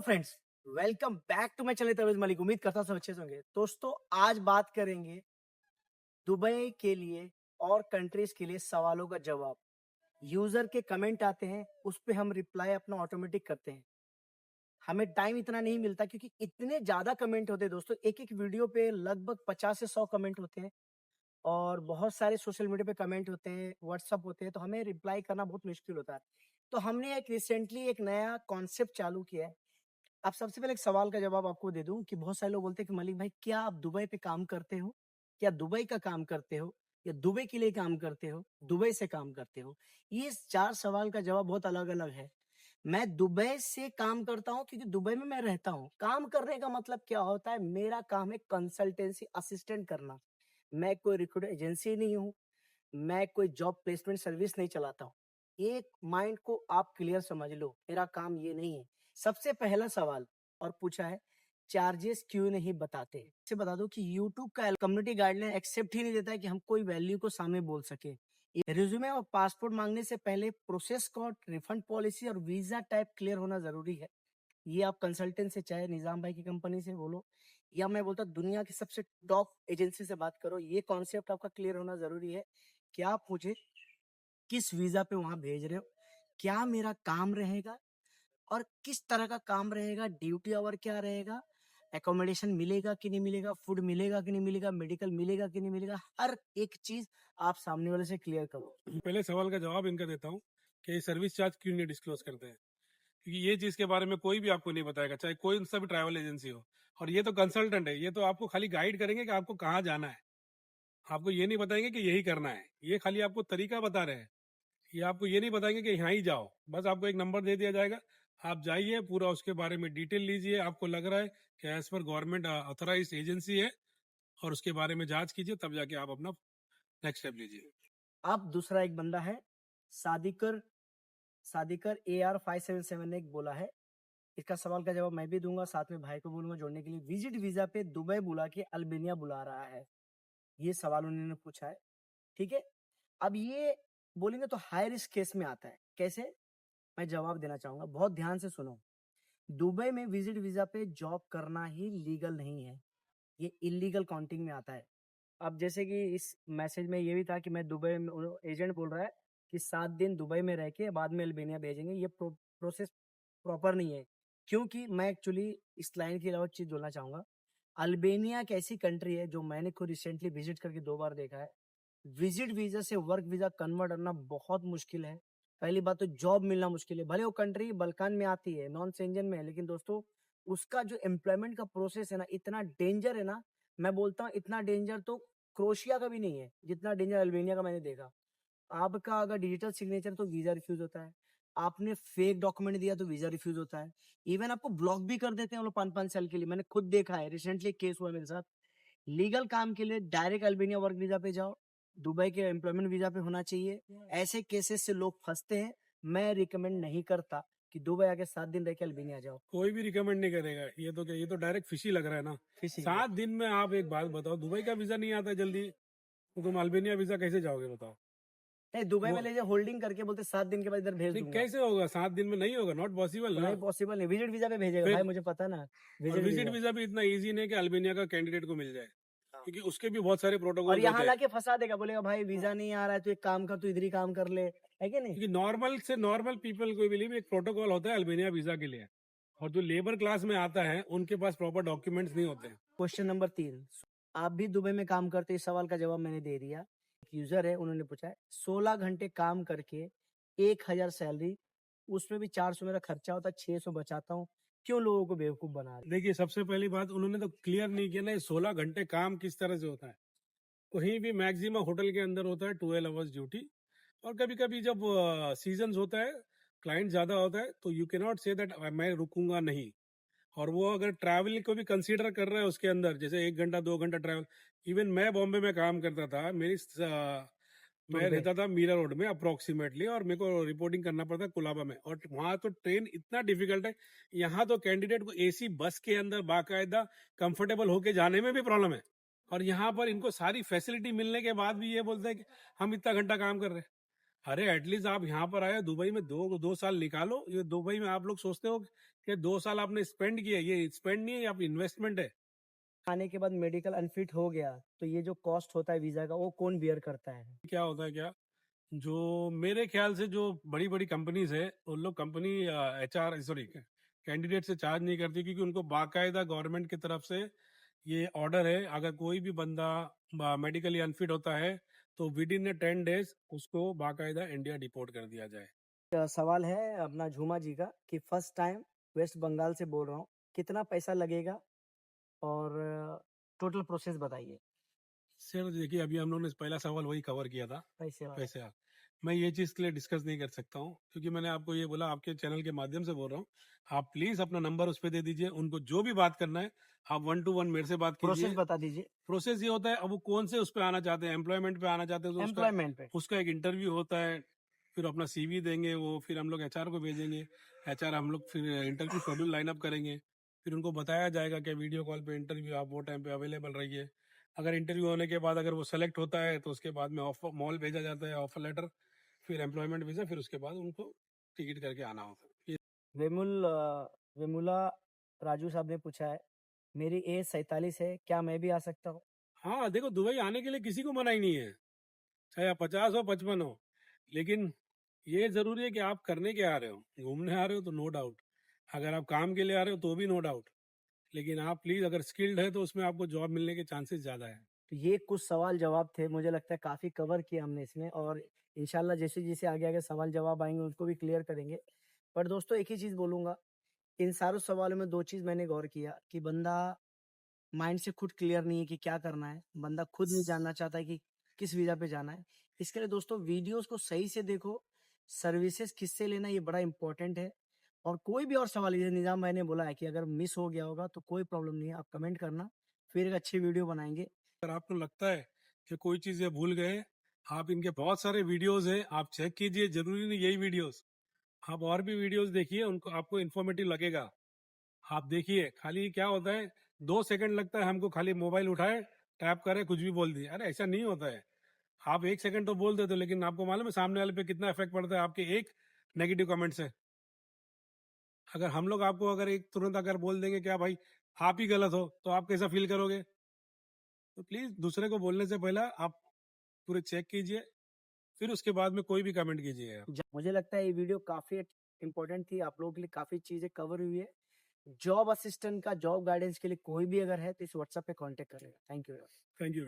Friends, welcome back to my channel Tavez Malik. उम्मीद करता हूं सब अच्छे से होंगे। दोस्तों, आज बात करेंगे दुबई के लिए और कंट्रीज के लिए सवालों का जवाब। यूजर के कमेंट आते हैं, उस पे हम रिप्लाई अपना ऑटोमेटिक करते हैं। हमें टाइम इतना नहीं मिलता क्योंकि इतने ज्यादा कमेंट होते हैं। दोस्तों, एक एक वीडियो पे लगभग 50 से 100 कमेंट होते हैं और बहुत सारे सोशल मीडिया पे कमेंट होते हैं, व्हाट्सअप होते हैं, तो हमें रिप्लाई करना बहुत मुश्किल होता है। तो हमने एक रिसेंटली एक नया कॉन्सेप्ट चालू किया है। अब सबसे पहले एक सवाल का जवाब आपको दे दूं कि बहुत सारे लोग बोलते हैं कि मलिक भाई, क्या आप दुबई पे काम करते हो? क्या दुबई का काम करते हो? या दुबई के लिए काम करते हो? दुबई से काम करते हो? ये 4 सवाल का जवाब बहुत अलग अलग है। मैं दुबई से काम करता हूं क्योंकि दुबई में मैं रहता हूं। काम करने का मतलब क्या होता है? मेरा काम है कंसल्टेंसी असिस्टेंट करना। मैं कोई रिक्रूट एजेंसी नहीं हूँ। मैं कोई जॉब प्लेसमेंट सर्विस नहीं चलाता हूँ। एक माइंड को आप क्लियर समझ लो, मेरा काम ये नहीं है। सबसे पहला सवाल और पूछा है, चार्जेस क्यों नहीं बताते? इसे बता दो कि यूट्यूब का कम्युनिटी गाइडलाइन एक्सेप्ट ही नहीं देता है कि हम कोई वैल्यू को सामने बोल सके। रिज्यूमे और पासपोर्ट मांगने से पहले प्रोसेस कोड, रिफंड पॉलिसी और वीजा टाइप क्लियर होना जरूरी है। ये आप कंसल्टेंट से, चाहे निजाम भाई की कंपनी से बोलो या मैं बोलता दुनिया की सबसे टॉप एजेंसी से बात करो, ये कॉन्सेप्ट आपका क्लियर होना जरूरी है कि आप मुझे किस वीजा पे वहां भेज रहे हो, क्या मेरा काम रहेगा और किस तरह का काम रहेगा, ड्यूटी आवर क्या रहेगा, एकोमोडेशन मिलेगा कि नहीं मिलेगा, फूड मिलेगा कि नहीं मिलेगा, मेडिकल मिलेगा कि नहीं मिलेगा, हर एक चीज आप सामने वाले से क्लियर करो। पहले सवाल का जवाब इनका देता हूँ कि ये सर्विस चार्ज क्यों नहीं डिस्क्लोज करते हैं, क्योंकि ये चीज के बारे में कोई भी आपको नहीं बताएगा, चाहे कोई सा भी ट्रैवल एजेंसी हो। और ये तो कंसल्टेंट है, ये तो आपको खाली गाइड करेंगे कि आपको कहाँ जाना है। आपको ये नहीं बताएंगे कि यही करना है, ये खाली आपको तरीका बता रहे हैं। ये आपको ये नहीं बताएंगे कि यहाँ ही जाओ, बस आपको एक नंबर दे दिया जाएगा, आप जाइए, पूरा उसके बारे में डिटेल लीजिए। आपको लग रहा है कि as per government authorise agency है, और उसके बारे में जांच कीजिए, तब जाके आप अपना नेक्स्ट स्टेप लीजिए। अब दूसरा एक बंदा है, सादिकर सादिकर AR5771 ने एक बोला है। इसका सवाल का जवाब मैं भी दूंगा, साथ में भाई को बोलूंगा जोड़ने के लिए। विजिट वीजा पे दुबई बुला के अल्बेनिया बुला रहा है, ये सवाल उन्होंने पूछा है। ठीक है, अब ये बोलेंगे तो हाई रिस्क केस में आता है। कैसे? मैं जवाब देना चाहूंगा, बहुत ध्यान से सुनो। दुबई में विजिट वीजा पे जॉब करना ही लीगल नहीं है, ये इलीगल काउंटिंग में आता है। अब जैसे कि इस मैसेज में ये भी था कि मैं दुबई में, एजेंट बोल रहा है कि 7 दिन दुबई में रह के बाद में अल्बेनिया भेजेंगे, ये प्रोसेस प्रॉपर नहीं है। क्योंकि मैं एक्चुअली इस लाइन के अलावा चीज बोलना चाहूंगा। अल्बेनिया एक ऐसी कंट्री है जो मैंने खुद रिसेंटली विजिट करके 2 बार देखा है। विजिट वीजा से वर्क वीजा कन्वर्ट करना बहुत मुश्किल है। पहली बात तो जॉब मिलना मुश्किल है। भले वो कंट्री बल्कान में आती है, नॉन सेंजन में है, लेकिन दोस्तों उसका जो एम्प्लॉयमेंट का प्रोसेस है ना, इतना डेंजर है ना। मैं बोलता हूँ इतना डेंजर तो क्रोशिया का भी नहीं है जितना डेंजर अल्बेनिया का मैंने देखा। आपका अगर डिजिटल सिग्नेचर तो वीजा रिफ्यूज होता है, आपने फेक डॉक्यूमेंट दिया तो वीजा रिफ्यूज होता है। इवन आपको ब्लॉक भी कर देते हैं वो लोग 5-5 साल के लिए। मैंने खुद देखा है, रिसेंटली केस हुआ मेरे साथ। लीगल काम के लिए डायरेक्ट अल्बेनिया वर्क वीजा पे जाओ, दुबई के एम्प्लॉयमेंट वीजा पे होना चाहिए। ऐसे केसेस से लोग फंसते हैं। मैं रिकमेंड नहीं करता कि दुबई आके 7 दिन रह के अल्बेनिया जाओ। कोई भी रिकमेंड नहीं करेगा। ये तो क्या, ये तो डायरेक्ट फिशी लग रहा है ना। फिशिंग 7 दिन में आप एक बात बताओ, दुबई का वीजा नहीं आता जल्दी, तो तुम अल्बेनिया वीजा कैसे जाओगे बताओ? नहीं, दुबई में वो ले जाओ, होल्डिंग करके बोलते 7 दिन के बाद इधर भेज नहीं, दूंगा। कैसे होगा? 7 दिन में नहीं होगा, नॉट पॉसिबल ना। नहीं पॉसिबल नहीं, विजिट वीजा पे भेजेगा भाई, फिर मुझे पता ना। और विजिट विजिट वीजा। वीजा भी इतना इजी नहीं कि अल्बेनिया का कैंडिडेट को मिल जाए, हाँ। क्योंकि उसके भी बहुत सारे और प्रोटोकॉल्स यहाँ होते हैं। लाके फंसा देगा, बोलेगा भाई वीजा नहीं आ रहा है तो एक काम कर, तू इधर ही काम कर ले, है कि नहीं? क्योंकि नॉर्मल से नॉर्मल पीपल को भी एक प्रोटोकॉल होता है अल्बेनिया वीजा के लिए, और जो लेबर क्लास में आता है उनके पास प्रॉपर डॉक्यूमेंट्स नहीं होते हैं। क्वेश्चन नंबर 3, आप भी दुबई में काम करते? इस सवाल का जवाब मैंने दे दिया। एक यूजर है, उन्होंने पूछा है 16 घंटे काम करके 1000 सैलरी, उसमें भी 400 मेरा खर्चा होता है, 600 बचाता हूँ, क्यों लोगों को बेवकूफ बना रहे? देखिए, सबसे पहली बात उन्होंने तो क्लियर नहीं किया ना, 16 घंटे काम किस तरह से होता है। कहीं भी मैक्सिमम होटल के अंदर होता है 12 आवर्स ड्यूटी, और कभी कभी जब सीजन होता है, क्लाइंट ज्यादा होता है, तो you can not say that मैं रुकूंगा नहीं। और वो अगर ट्रैवल को भी कंसीडर कर रहा है उसके अंदर, जैसे 1 घंटा 2 घंटा ट्रैवल। इवन मैं बॉम्बे में काम करता था, मैं दुबई रहता था मीरा रोड में अप्रोक्सीमेटली, और मेरे को रिपोर्टिंग करना पड़ता कुलाबा में, और वहां तो ट्रेन इतना डिफिकल्ट है। यहाँ तो कैंडिडेट को एसी बस के अंदर बाकायदा कंफर्टेबल होके जाने में भी प्रॉब्लम है, और यहाँ पर इनको सारी फैसिलिटी मिलने के बाद भी ये बोलते हैं कि हम इतना घंटा काम कर रहे हैं। अरे एटलीस्ट आप यहाँ पर आए दुबई में 2 साल निकालो। ये दुबई में आप लोग सोचते हो कि 2 साल आपने स्पेंड किया, ये स्पेंड नहीं है, ये आप इन्वेस्टमेंट है। आने के बाद मेडिकल अनफिट हो गया तो ये जो कॉस्ट होता है वीजा का वो कौन बियर करता है? क्या होता है क्या, जो मेरे ख्याल से जो बड़ी बड़ी कंपनीज है उन लोग कंपनी HR सॉरी कैंडिडेट से चार्ज नहीं करती, क्योंकि उनको बाकायदा गवर्नमेंट की तरफ से ये ऑर्डर है, अगर कोई भी बंदा मेडिकली अनफिट होता है तो विद इन 10 डेज उसको बाकायदा इंडिया डिपोर्ट कर दिया जाए। सवाल है अपना झूमा जी का कि फर्स्ट टाइम वेस्ट बंगाल से बोल रहा हूँ, कितना पैसा लगेगा और टोटल प्रोसेस बताइए। सर देखिए, अभी हम लोग ने पहला सवाल वही कवर किया था, पैसे वाला। पैसे आप। मैं ये चीज़ के लिए डिस्कस नहीं कर सकता हूँ, क्योंकि मैंने आपको ये बोला, आपके चैनल के माध्यम से बोल रहा हूँ। आप प्लीज अपना नंबर उस पर दे दीजिए, उनको जो भी बात करना है आप 1 to 1 मेरे से बात प्रोसेस कीजिए। बता दीजिए। प्रोसेस ये होता है, अब वो कौन से उस पर आना चाहते हैं, एम्प्लॉयमेंट पे आना चाहते हैं तो उसका एम्प्लॉयमेंट पे। उसका एक इंटरव्यू होता है, फिर अपना CV देंगे वो, फिर हम लोग HR को भेजेंगे, HR हम लोग फिर इंटरव्यू शेड्यूल लाइन अप करेंगे, फिर उनको बताया जाएगा कि वीडियो कॉल पे इंटरव्यू, आप वो टाइम पे अवेलेबल रहिए। अगर इंटरव्यू होने के बाद अगर वो सेलेक्ट होता है तो उसके बाद में ऑफर मॉल भेजा जाता है, ऑफर लेटर, फिर एम्प्लॉयमेंट वीजा, फिर उसके बाद उनको टिकट करके आना होता है। वेमुला राजू साहब ने पूछा है, मेरी एज 47 है, क्या मैं भी आ सकता हूँ? हाँ देखो, दुबई आने के लिए किसी को मना ही नहीं है, चाहे आप 50 हो 55 हो, लेकिन ये जरूरी है कि आप करने के आ रहे हो, घूमने आ रहे हो तो नो डाउट, अगर आप काम के लिए आ रहे हो तो भी नो डाउट, लेकिन आप प्लीज अगर स्किल्ड है तो उसमें आपको जॉब मिलने के चांसेस ज्यादा है। तो ये कुछ सवाल जवाब थे, मुझे लगता है काफी कवर किया हमने इसमें, और इंशाल्लाह जैसे जैसे आगे आगे सवाल जवाब आएंगे उसको भी क्लियर करेंगे। पर दोस्तों एक ही चीज बोलूंगा, इन सारों सवालों में दो चीज मैंने गौर किया कि बंदा माइंड से खुद क्लियर नहीं है कि क्या करना है, बंदा खुद नहीं जानना चाहता है कि किस वीजा पे जाना है। इसके लिए दोस्तों वीडियोस को सही से देखो, सर्विसेज किससे लेना ये बड़ा इंपॉर्टेंट है। और कोई भी और सवाल, ये निजाम मैंने बोला है कि अगर मिस हो गया होगा तो कोई प्रॉब्लम नहीं है, आप कमेंट करना, फिर एक अच्छी वीडियो बनाएंगे। अगर आपको लगता है कि कोई चीज ये भूल गए, आप इनके बहुत सारे वीडियोस हैं, आप चेक कीजिए, जरूरी नहीं यही वीडियोस, आप और भी वीडियोस देखिए, उनको आपको इन्फॉर्मेटिव लगेगा। आप देखिए, खाली क्या होता है, 2 सेकंड लगता है हमको, खाली मोबाइल उठाए, टैप करे, कुछ भी बोल दिए, अरे ऐसा नहीं होता है। आप 1 सेकंड तो बोल देते हो, लेकिन आपको मालूम है सामने वाले पे कितना इफेक्ट पड़ता है आपके एक नेगेटिव कमेंट से। अगर हम लोग आपको अगर एक तुरंत अगर बोल देंगे क्या भाई आप ही गलत हो, तो आप कैसा फील करोगे? तो प्लीज दूसरे को बोलने से पहले आप पूरे चेक कीजिए, फिर उसके बाद में कोई भी कमेंट कीजिए। मुझे लगता है ये वीडियो काफी इंपॉर्टेंट थी, आप लोगों के लिए काफी चीजें कवर हुई है। जॉब असिस्टेंट का जॉब गाइडेंस के लिए कोई भी अगर है तो इस व्हाट्सएप पे कांटेक्ट करेगा। Thank you. Thank you.